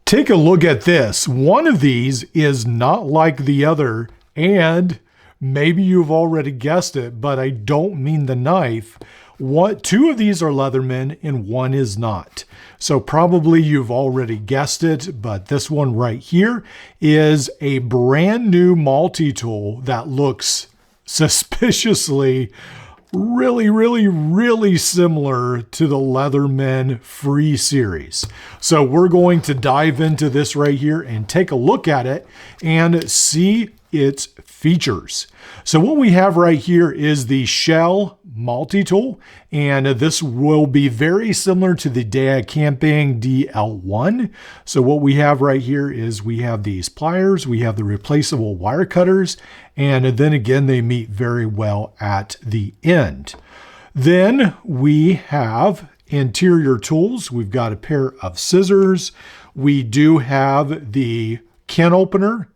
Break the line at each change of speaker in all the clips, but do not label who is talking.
Take a look at this. One of these is not like the other, and maybe you've already guessed it, but I don't mean the knife. Two of these are Leatherman and one is not. So probably you've already guessed it, but this one right here is a brand new multi-tool that looks suspiciously really similar to the Leatherman Free Series. So we're going to dive into this right here and take a look at it and see its features. So what we have right here is the Shell multi-tool, and this will be very similar to the Daiya Camping DL1. So what we have right here is we have these pliers, we have the replaceable wire cutters, and then again they meet very well at the end. Then we have interior tools. We've got a pair of scissors. We do have the can opener.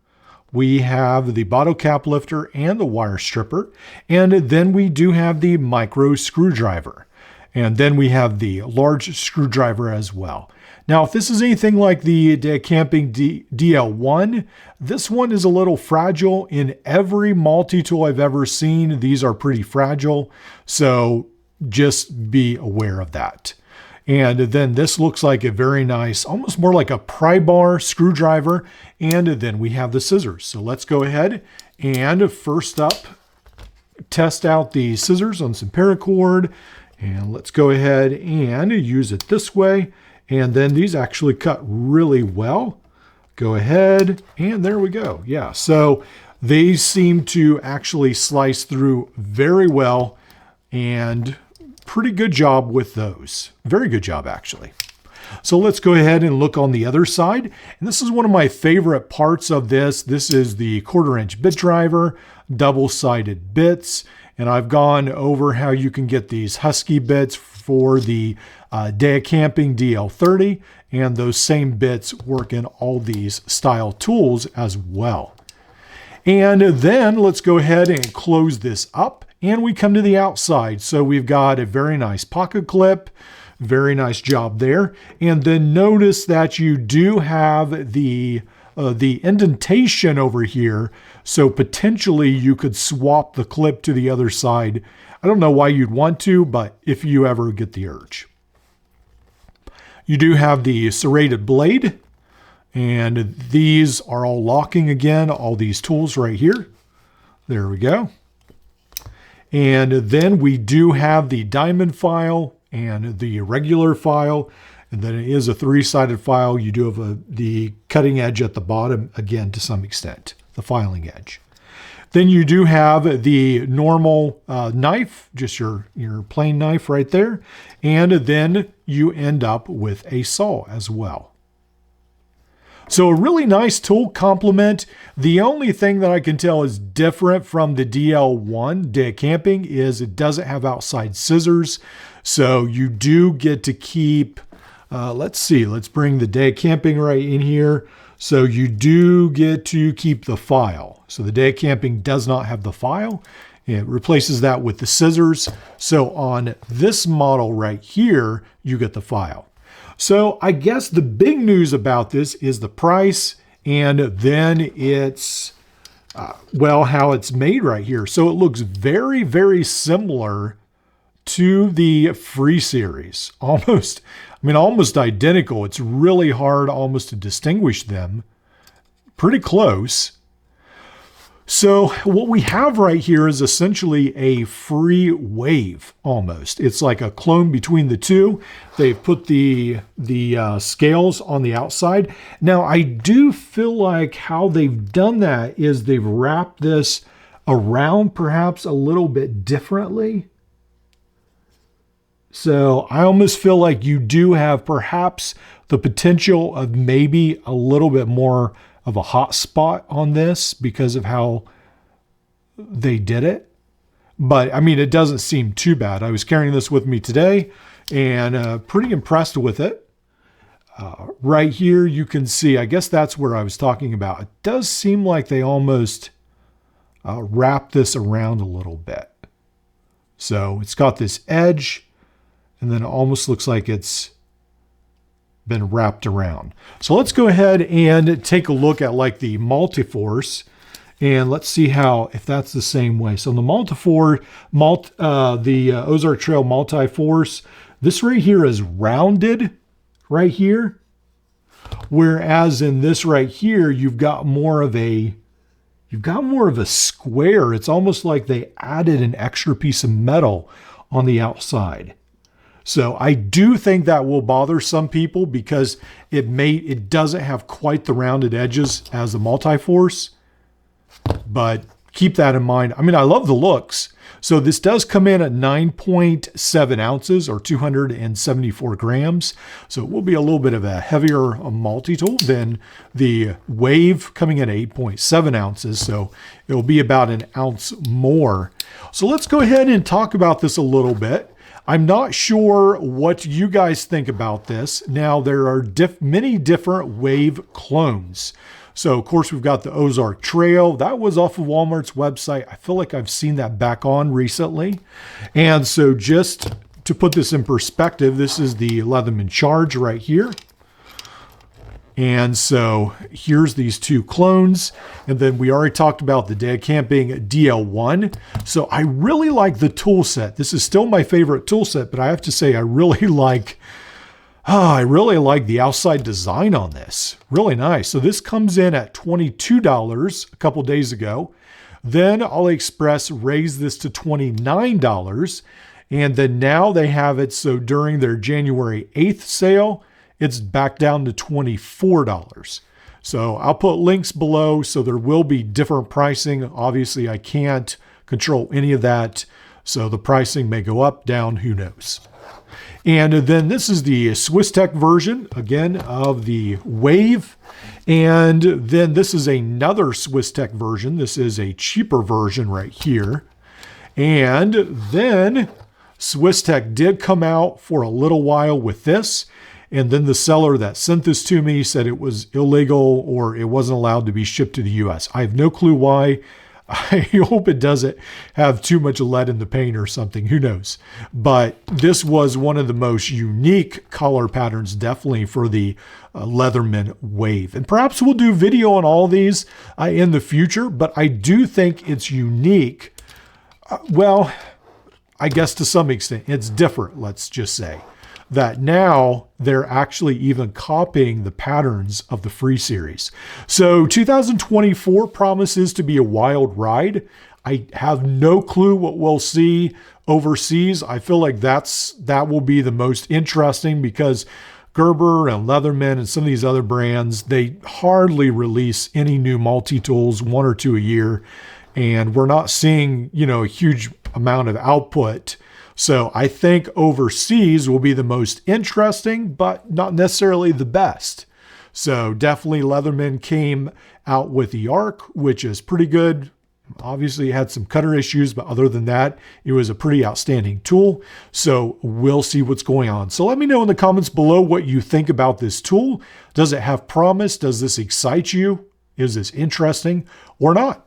We have the bottle cap lifter and the wire stripper. And then we do have the micro screwdriver. And then we have the large screwdriver as well. Now, if this is anything like the Daiya Camping DL1, this one is a little fragile. In every multi-tool I've ever seen, these are pretty fragile. So just be aware of that. And then this looks like a very nice, almost more like a pry bar screwdriver. And then we have the scissors. So let's go ahead and first up, test out the scissors on some paracord. And let's go ahead and use it this way. And then these actually cut really well. Go ahead and there we go. Yeah, so they seem to actually slice through very well, and pretty good job with those. Very good job, actually. So let's go ahead and look on the other side. And this is one of my favorite parts of this. This is the 1/4-inch bit driver, double-sided bits. And I've gone over how you can get these Husky bits for the Daiya Camping DL30. And those same bits work in all these style tools as well. And then let's go ahead and close this up. And we come to the outside. So we've got a very nice pocket clip. Very nice job there. And then notice that you do have the indentation over here. So potentially you could swap the clip to the other side. I don't know why you'd want to, but if you ever get the urge. You do have the serrated blade. And these are all locking again. All these tools right here. There we go. And then we do have the diamond file and the irregular file. And then it is a 3-sided file. You do have the cutting edge at the bottom, again, to some extent, the filing edge. Then you do have the normal knife, just your plain knife right there. And then you end up with a saw as well. So a really nice tool complement. The only thing that I can tell is different from the DL1, Daiya Camping, is it doesn't have outside scissors. So you do get to keep, let's see, let's bring the Daiya Camping right in here. So you do get to keep the file. So the Daiya Camping does not have the file. It replaces that with the scissors. So on this model right here, you get the file. So I guess the big news about this is the price, and then it's, how it's made right here. So it looks very similar to the Free Series. Almost identical. It's really hard almost to distinguish them. Pretty close. So what we have right here is essentially a free wave almost. It's like a clone between the two. They've put the scales on the outside. Now I do feel like how they've done that is they've wrapped this around perhaps a little bit differently. So I almost feel like you do have perhaps the potential of maybe a little bit more of a hot spot on this because of how they did it. But I mean, it doesn't seem too bad. I was carrying this with me today and pretty impressed with it. Right here, you can see, I guess that's where I was talking about. It does seem like they almost wrap this around a little bit. So it's got this edge, and then it almost looks like it's been wrapped around. So let's go ahead and take a look at like the Multiforce, and let's see if that's the same way. So the Ozark Trail Multiforce, this right here is rounded right here, whereas in this right here you've got more of a square. It's almost like they added an extra piece of metal on the outside. So I do think that will bother some people because it doesn't have quite the rounded edges as the Multiforce, but keep that in mind. I mean, I love the looks. So this does come in at 9.7 ounces or 274 grams. So it will be a little bit of a heavier multi-tool than the Wave, coming in at 8.7 ounces. So it will be about an ounce more. So let's go ahead and talk about this a little bit. I'm not sure what you guys think about this. Now, there are many different Wave clones. So, of course, we've got the Ozark Trail. That was off of Walmart's website. I feel like I've seen that back on recently. And so just to put this in perspective, this is the Leatherman Charge right here. And so here's these two clones. And then we already talked about the Dad Camping DL1. So I really like the tool set. This is still my favorite tool set, but I have to say I really like the outside design on this. Really nice. So this comes in at $22 a couple days ago. Then AliExpress raised this to $29. And then now they have it, so during their January 8th sale, it's back down to $24. So I'll put links below, so there will be different pricing. Obviously, I can't control any of that. So the pricing may go up, down, who knows. And then this is the SwissTech version, again, of the Wave. And then this is another SwissTech version. This is a cheaper version right here. And then SwissTech did come out for a little while with this. And then the seller that sent this to me said it was illegal or it wasn't allowed to be shipped to the US. I have no clue why. I hope it doesn't have too much lead in the paint or something. Who knows? But this was one of the most unique color patterns, definitely, for the Leatherman Wave. And perhaps we'll do video on all these in the future, but I do think it's unique. Well, I guess to some extent it's different, let's just say. That now they're actually even copying the patterns of the Free Series. So 2024 promises to be a wild ride. I have no clue what we'll see overseas. I feel like that will be the most interesting because Gerber and Leatherman and some of these other brands, they hardly release any new multi-tools, 1 or 2 a year. And we're not seeing, a huge amount of output. So I think overseas will be the most interesting, but not necessarily the best. So definitely Leatherman came out with the Arc, which is pretty good. Obviously it had some cutter issues, but other than that, it was a pretty outstanding tool. So we'll see what's going on. So let me know in the comments below what you think about this tool. Does it have promise? Does this excite you? Is this interesting or not?